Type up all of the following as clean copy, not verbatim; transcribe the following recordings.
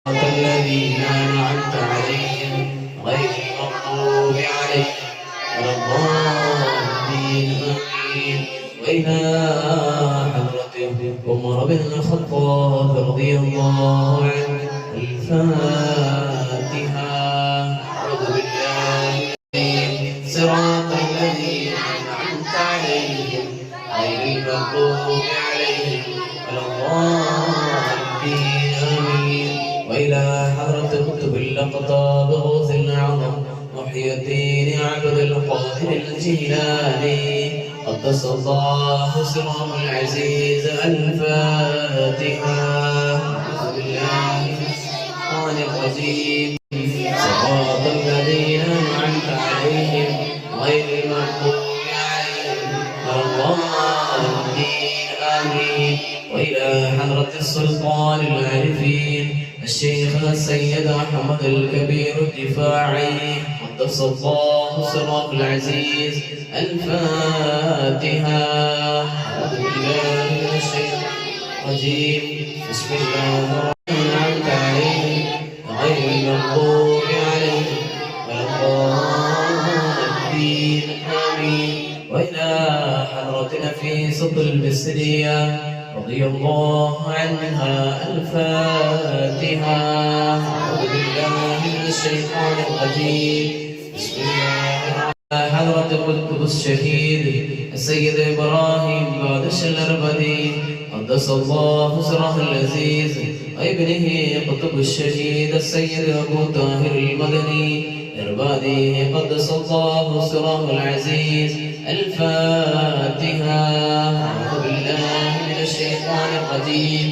الذين أنعمت عليهم غير المغضوب عليهم ولا الضالين آمين. وإلى حضرة عمر بن الخطاب رضي الله عنه الفاتحة. أعوذ بالله صراط الذين أنعمت عليهم غير المغضوب عليهم ولا الضالين آمين. وإلى حضرة قطب الأقطاب غوث الأعظم محي الدين عبد القادر الجيلاني قدس الله سره العزيز الفاتحة. أعوذ بالله من الشيطان الرجيم. صراط الذين أنعمت عليهم غير المغضوب عليهم ولا الضالين آمين. وإلى حضرة السلطان العارفين الشيخ السيد أحمد الكبير الدفاعي قدس الله سره العزيز الفاتحة. أعوذ بالله من الشيطان الرجيم. بسم الله الرحمن الرحيم. غير المغضوب عليهم ولا الضالين آمين. وإلى حضرة نفيسة البصرية رضي الله عنها الفاتحة. أعوذ بالله من الشيطان الرجيم. بسم الله حضرة القطب الشهيد السيد إبراهيم بادش الأربدي قدس الله سره العزيز وابنه قطب الشهيد السيد أبو طاهر المدني إربادي قدس الله سره العزيز الفاتحة. أعوذ بالله من الشيطان الرجيم.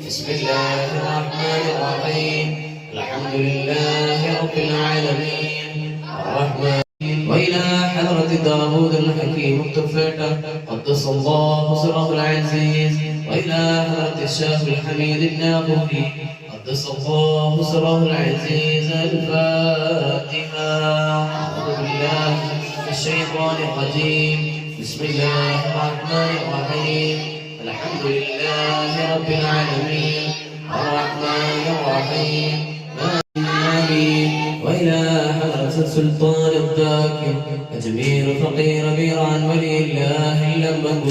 بسم الله الرحمن الرحيم. الحمد لله رب العالمين الرحمن. وإلى حضرة داود الحكيم التفيتة قدس الله سره العزيز. وإلى حضرة الشيخ الحميد النابوري قدس الله سره العزيز الفاتحة. أعوذ بالله من الشيطان الرجيم. بسم الله الرحمن الرحيم. الحمد لله رب العالمين الرحمن الرحيم آمين. وإلى حضرة السلطان الذاكر أجمير فقير بيران ولي الله اللمبن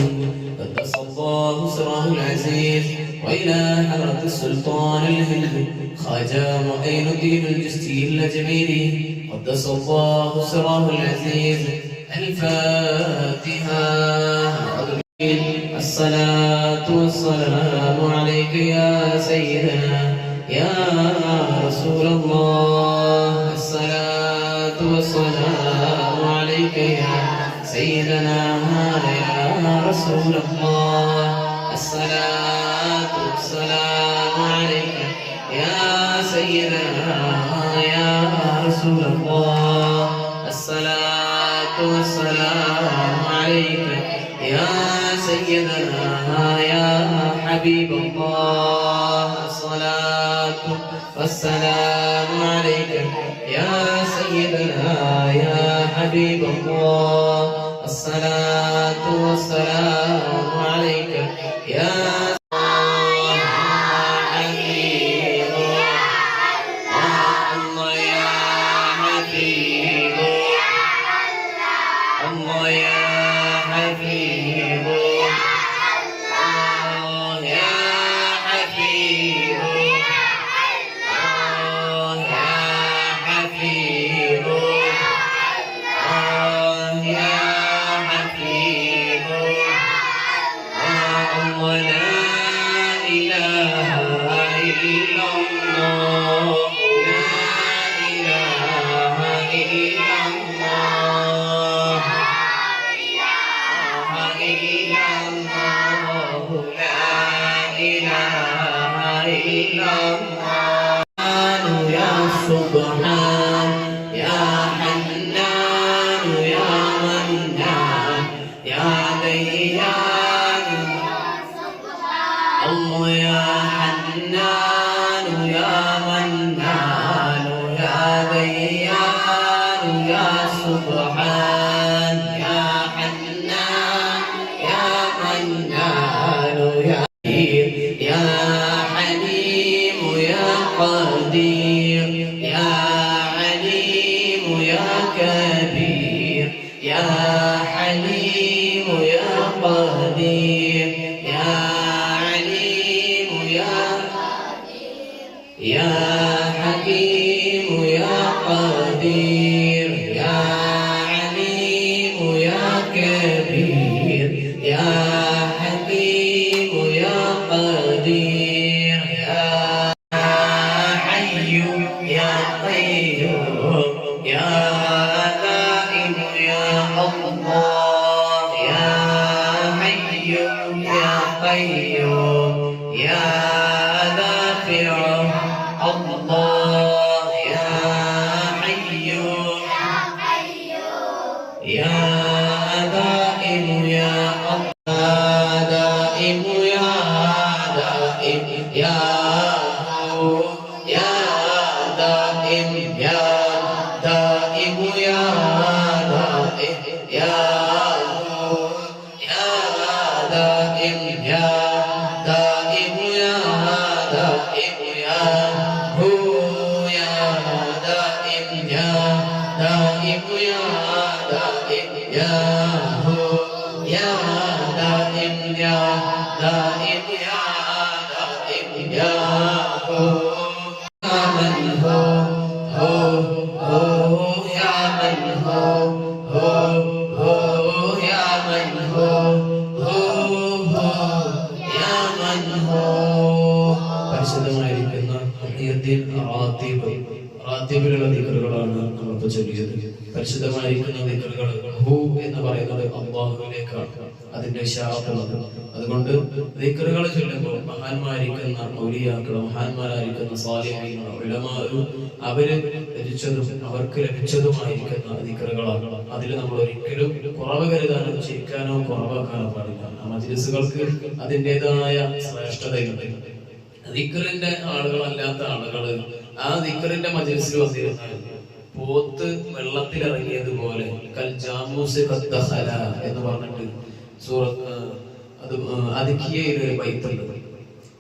قدس الله سره العزيز. وإلى حضرة السلطان الهندي خواجة معين الدين الجستي الأجميري قدس الله سره العزيز الفاتحة. الصلاة والسلام عليك يا سيدنا يا رسول الله. الصلاة والسلام عليك يا سيدنا يا رسول الله. الصلاة والسلام عليك يا سيدنا يا رسول الله. الصلاة والسلام عليك يا سيدنا يا حبيب الله. الصلاة والسلام عليك يا سيدنا يا حبيب الله. الصلاة والسلام عليك يا سبحان يا حنان يا منان يا ديان. الله يا حنان يا منان قدير يا عليم يا كبير يا حليم يا قدير يا عليم يا يا حكيم يا قدير يا عليم يا كبير يا حكيم يا قدير يا حي يا قيوم يا دائم يا الله يا حي يا قيوم يا دافع الله يا حي يا دائم يا الله دائم يا دائم يا يا دائم يا دائم يا دائم يا يا دائم يا دائم يا دائم يا هو يا دائم يا دائم يا دائم يا هو يا دائم يا دائم يا دائم يا هو يا من هو يا من هو يا من هو يا من هو പരിശുദ്ധമായിരിക്കുന്ന റാത്തീബിലുള്ള ദിക്റുകളാണ് നമ്മളിപ്പോൾ ചൊല്ലിയത്. പരിശുദ്ധമായിരിക്കുന്ന ദിക്റുകൾ ഹു എന്ന് പറയുന്നത് അല്ലാഹുവിലേക്കാണ് അതിന്റെ ശാഖുള്ളത്. അതുകൊണ്ട് ദിക്റുകൾ ചൊല്ലുമ്പോൾ മഹാന്മാരിക്കുന്ന ഔലിയാക്കളും മഹാന്മാരായിരിക്കുന്ന സ്വാലിഹീങ്ങളും ഉലമാഉം അവര് രചിച്ചതും അവർക്ക് ലഭിച്ചതുമായിരിക്കുന്ന ദിക്റുകളാണ്. അതിൽ നമ്മൾ ഒരിക്കലും കുറവ് കരുതാനോ ചിരിക്കാനോ കുറവാക്കാനോ പാടില്ല. ആ മജ്‌ലിസുകൾക്ക് അതിൻ്റെതായ ശ്രേഷ്ഠതയുണ്ട്. ദിക്റിന്റെ ആളുകളല്ലാത്ത ആളുകള് ആ ദിക്റിന്റെ മജ്‌ലിസിൽ വന്നിരുന്നാൽ പോത്ത് വെള്ളത്തിലിറങ്ങിയതുപോലെ കൽ ജാമൂസ് ഖദ്ദഖല എന്ന് പറഞ്ഞിട്ട് സൂറത്ത് അത് അദിഖിയയിലെ ഒരു ബൈത്തുണ്ട്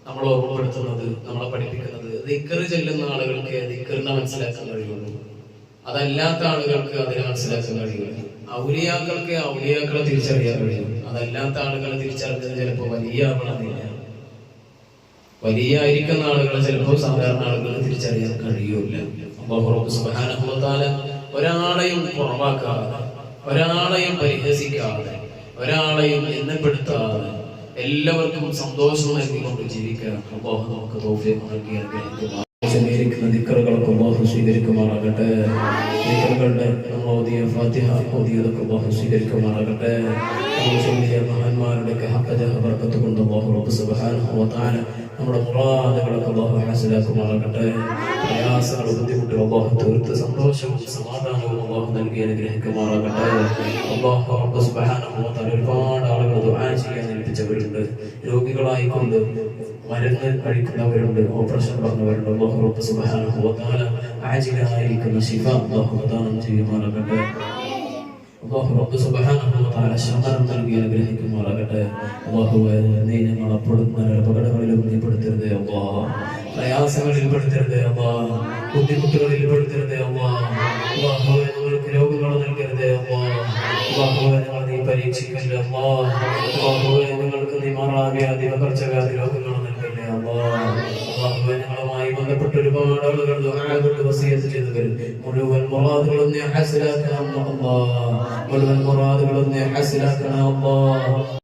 നമ്മൾ ഓർമ്മപ്പെടുത്തുന്നത്, നമ്മളെ പഠിപ്പിക്കുന്നത് ദിക്ർ ചെല്ലുന്ന ആളുകൾക്ക് ദിക്റിനെ മനസ്സിലാക്കാൻ കഴിയുള്ളൂ, അതല്ലാത്ത ആളുകൾക്ക് അതിനെ മനസ്സിലാക്കാൻ കഴിയില്ല. ഔലിയാക്കൾക്ക് ഔലിയാക്കളെ തിരിച്ചറിയാൻ കഴിയും, അതല്ലാത്ത ആളുകളെ തിരിച്ചറിഞ്ഞത് ചിലപ്പോൾ വലിയ ആവണമെന്നില്ല. വലിയ ആയിരിക്കുന്ന ആളുകളെ ചിലപ്പോൾ സാധാരണ ആളുകളെ തിരിച്ചറിയാൻ കഴിയൂല. അല്ലാഹു സുബ്ഹാനഹു വ തആല ഒരാളെയും കുറവാക്കാതെ, ഒരാളെയും പരിഹസിക്കാതെ, ഒരാളെയും എണ്ണപ്പെടുത്താതെ എല്ലാവർക്കും സന്തോഷം നൽകിക്കൊണ്ട് ജീവിക്കാൻ അല്ലാഹു നമുക്ക് തൗഫീഖ് നൽകി അനുഗ്രഹിക്കുമാറാകട്ടെ. ദിക്റുകളൊക്കെ അല്ലാഹു സ്വീകരിക്കുമാറാകട്ടെ. ദിക്റുകളുടെ ഓതിയ ഫാത്തിഹ ഓതിയതൊക്കെ അല്ലാഹു സ്വീകരിക്കുമാറാകട്ടെ. മഹാന്മാരുടെ ബർക്കത്ത് കൊണ്ട് അല്ലാഹു സുബ്ഹാനഹു വ തആല നമ്മുടെ മുറാദുകളൊക്കെ അല്ലാഹു ഹാസിലാക്കുമാറാകട്ടെ. പ്രയാസങ്ങളും ബുദ്ധിമുട്ടുകളും അല്ലാഹു തീർത്ത് സന്തോഷവും സമാധാനവും അല്ലാഹു നൽകി അനുഗ്രഹിക്കുമാറാകട്ടെ. അല്ലാഹു സുബ്ഹാനഹു വ തആല ഒരുപാട് ആളുകൾ ദുആ ചെയ്യാൻ ഏൽപ്പിച്ചവരുണ്ട്, രോഗികളായിക്കൊണ്ട് മരുന്ന് കഴിക്കുന്നവരുണ്ട്, ഓപ്പറേഷൻ പറഞ്ഞവരുണ്ട്. അല്ലാഹു സുബ്ഹാനഹു വ തആല ആജിലായിരിക്കുന്ന ശിഫ അല്ലാഹു പ്രദാനം ചെയ്യുമാറാകട്ടെ. അല്ലാഹു സുബ്ഹാനഹു വ തആല ശമനം നൽകി അനുഗ്രഹിക്കുമാറാകട്ടെ. അല്ലാഹുവേ, നീ ഞങ്ങളെ അപകടങ്ങളിലും നീ പെടുത്തരുതേ അല്ലാഹ്, പ്രയാസങ്ങളിൽ പെടുത്തരുതേ അല്ലാഹ്, ബുദ്ധിമുട്ടുകളിൽ പെടുത്തരുതേ അല്ലാഹ്. അല്ലാഹുവേ, ഞങ്ങൾക്ക് രോഗങ്ങൾ നൽകരുതേ അല്ലാഹ്. അല്ലാഹുവേ, ഞങ്ങളെ നീ പരീക്ഷിക്കല്ലേ അല്ലാഹ്. അല്ലാഹുവേ, ഞങ്ങൾക്ക് നീ മാറാവ്യാധി പകർച്ചവ്യാധി രോഗങ്ങൾ നൽകല്ലേ അല്ലാഹ്. അല്ലാഹുവേ, ഞങ്ങളുമായി ബന്ധപ്പെട്ട ഒരുപാട് ആളുകൾ ദുആ കൊണ്ട് വസിയത്ത് ചെയ്തവർ മുഴുവൻ മുറാദുകളും നീ ഹാസിലാക്കണം അല്ലാഹ്, മുഴുവൻ മുറാദുകളും നീ ഹാസിലാക്കണം അല്ലാഹ്.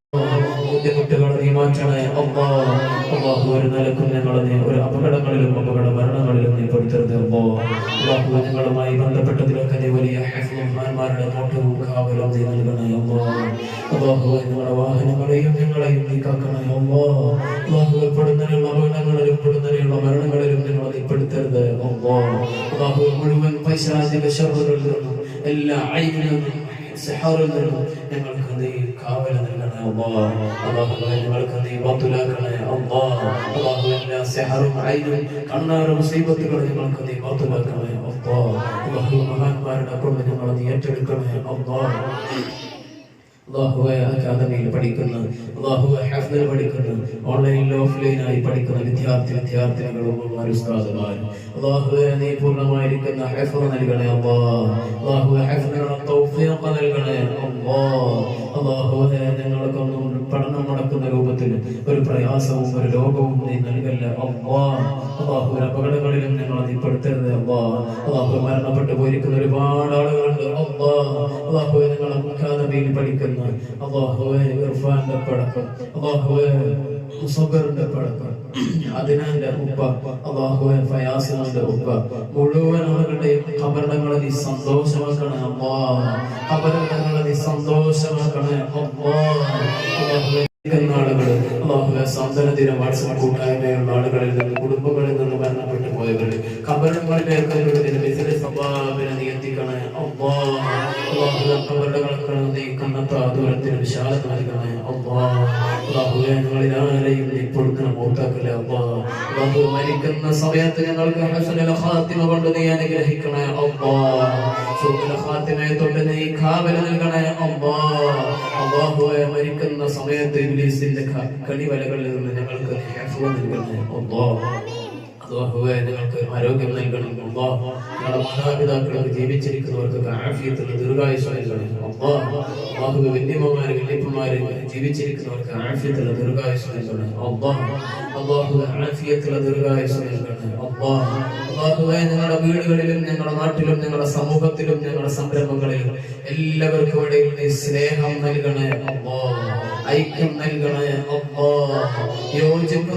ബുദ്ധിമുട്ടുകൾ നീ മാറ്റണേ അല്ലാഹ്. അല്ലാഹു ഒരു നിലക്കും ഞങ്ങളെ നീ ഒരു അപകടങ്ങളിലും അപകട മരണങ്ങളിലും നീ പെടുത്തരുത് അല്ലാഹ്. അല്ലാഹു ഞങ്ങളുമായി ബന്ധപ്പെട്ടതിലൊക്കെ നീ വലിയ ഹിഫ്ളുമാരുടെ നോട്ടവും കാവലും നീ നൽകണേ അല്ലാഹ്. അല്ലാഹു ഞങ്ങളുടെ വാഹനങ്ങളെയും ഞങ്ങളെയും നീ കാക്കണേ അല്ലാഹ്. അല്ലാഹു പെടുന്നതിനുള്ള അപകടങ്ങളിലും പെടുന്നതിനുള്ള മരണങ്ങളിലും ഞങ്ങളെ നീ പെടുത്തരുത് അല്ലാഹ്. അല്ലാഹു മുഴുവൻ പൈശാചിക ശർറുകളിൽ നിന്നും എല്ലാ ഐബിൽ നിന്നും സിഹറിൽ നിന്നും ഞങ്ങൾക്ക് നീ കാവൽ നൽകണേ അല്ലാഹ്. അല്ലാഹുവേ, ഞങ്ങൾക്ക് നീ ബാത്തുലാക്കണേ അല്ലാഹ്. അല്ലാഹു എല്ലാ സിഹറും ഐനും കണ്ണാറും മുസീബത്തുകളും ഞങ്ങൾക്ക് നീ ബാത്തുലാക്കണേ അല്ലാഹ്. അല്ലാഹു മഹാന്മാരുടെ കൊണ്ട് ഞങ്ങളെ നീ ഏറ്റെടുക്കണേ അല്ലാഹ്. അല്ലാഹുവേ അക്കാദമിയിൽ പഠിക്കുന്ന, അല്ലാഹുവേ ഹഫ്ദിൽ പഠിക്കുന്ന, ഓൺലൈനിൽ ഓഫ്ലൈനായി പഠിക്കുന്ന വിദ്യാർത്ഥിനികളും ഉസ്താദുമാർ, അല്ലാഹുവേ നീ പൂർണ്ണമായിരിക്കുന്ന ഹഫ്ദ് നൽകണേ അല്ലാഹ്. അല്ലാഹുവേ ഹഫ്ദിനുള്ള തൗഫീഖ് നൽകണേ അല്ലാഹ്. അല്ലാഹുവേ ഞങ്ങൾക്കൊന്നും പഠനം നടക്കുന്ന രൂപത്തിൽ ഒരു പ്രയാസവും ഒരു രോഗവും നീ നൽകല്ല അല്ലാഹ്. അല്ലാഹുവേ അപകടങ്ങളിലും ഞങ്ങൾ നീ പെടുത്തരുത് അല്ലാഹ്. അല്ലാഹുവേ മരണപ്പെട്ടു പോയിരിക്കുന്ന ഒരുപാട് ആളുകളുണ്ട് അല്ലാഹ്. അല്ലാഹുവേ ഞങ്ങളെ അക്കാദമിയിൽ പഠിക്കുന്ന അല്ലാഹുവേ ഇർഫാന്റെ പടക്കം, അല്ലാഹുവേ മുസബറിന്റെ പടക്കം, അതിനാന്റെ ഉപ്പ, അല്ലാഹുവേ ഫയാസിന്റെ ഉപ്പ, മുഴുവൻ ആളുകളുടെയും ഖബറിടങ്ങളെ നീ സന്തോഷമാക്കണേ അല്ലാഹ്. ഖബറിടങ്ങളെ നീ സന്തോഷമാക്കണേ അല്ലാഹ്. അല്ലാഹുവേ ആളുകൾ, അല്ലാഹുവേ സാന്ത്വന ദിനം വാട്സ്ആപ്പ് കൂട്ടായ്മയുള്ള ആളുകളിൽ നിന്ന്, കുടുംബങ്ങളിൽ നിന്ന് മരണപ്പെട്ടു പോയവർ ഖബറിടങ്ങളിലേക്ക് ബിസിനസ് സ്വഭാവനെ നീ എത്തിക്കണേ അല്ലാഹ്. അല്ലാഹുവേ ഖബറിടങ്ങൾക്ക് നീ കണ്ണത്താ ദൂരത്തിന് വിശാലത നൽകണേ അല്ലാഹ്. അല്ലാഹുവേ ഞങ്ങളിൽ ആരെയും നീ പൊടുത്തണം മൂത്താക്കല്ലേ അല്ലാഹ്. അല്ലാഹുവേ മരിക്കുന്ന സമയത്ത് ഞങ്ങൾക്ക് ഹസനുൽ ഖാത്തിമ കൊണ്ട് നീ അനുഗ്രഹിക്കണേ അല്ലാഹ്. സുഖുൽ ഖാത്തിമയെ തൊട്ട് നീ കാവൽ നൽകണേ അല്ലാഹ്. അല്ലാഹുവേ മരിക്കുന്ന സമയത്ത് ഇബ്ലീസിന്റെ കണിവലകളിൽ നിന്ന് ഞങ്ങൾക്ക് ഹിഫ്ള് നൽകണേ അല്ലാഹ്. അല്ലാഹുവേ ഞങ്ങൾക്ക് ആരോഗ്യം നൽകണം അല്ലാഹ്. ഞങ്ങളുടെ മാതാപിതാക്കൾക്ക് ജീവിച്ചിരിക്കുന്നവർക്ക് ആഫിയത്തുള്ള ദീർഘായുസ്സ് നൽകണം അല്ലാഹ്. അല്ലാഹുവേ വല്യമ്മമാര് വല്യപ്പന്മാര് ജീവിച്ചിരിക്കുന്നവർക്ക് ആഫിയത്തുള്ള ദീർഘായുസ്സ് നൽകണം അല്ലാഹ്. അല്ലാഹുവേ ആഫിയത്തുള്ള ദീർഘായുസ്സ് നൽകണം അല്ലാഹ്. അല്ലാഹുവേ ഞങ്ങളുടെ വീടുകളിലും ഞങ്ങളുടെ നാട്ടിലും ഞങ്ങളുടെ സമൂഹത്തിലും ഞങ്ങളുടെ സംരംഭങ്ങളിലും എല്ലാവർക്കും ഇടയിൽ നീ സ്നേഹം നൽകണേ അല്ലാഹ്. ഐക്യം നൽകണേ അല്ലാഹ്. യോജിപ്പ്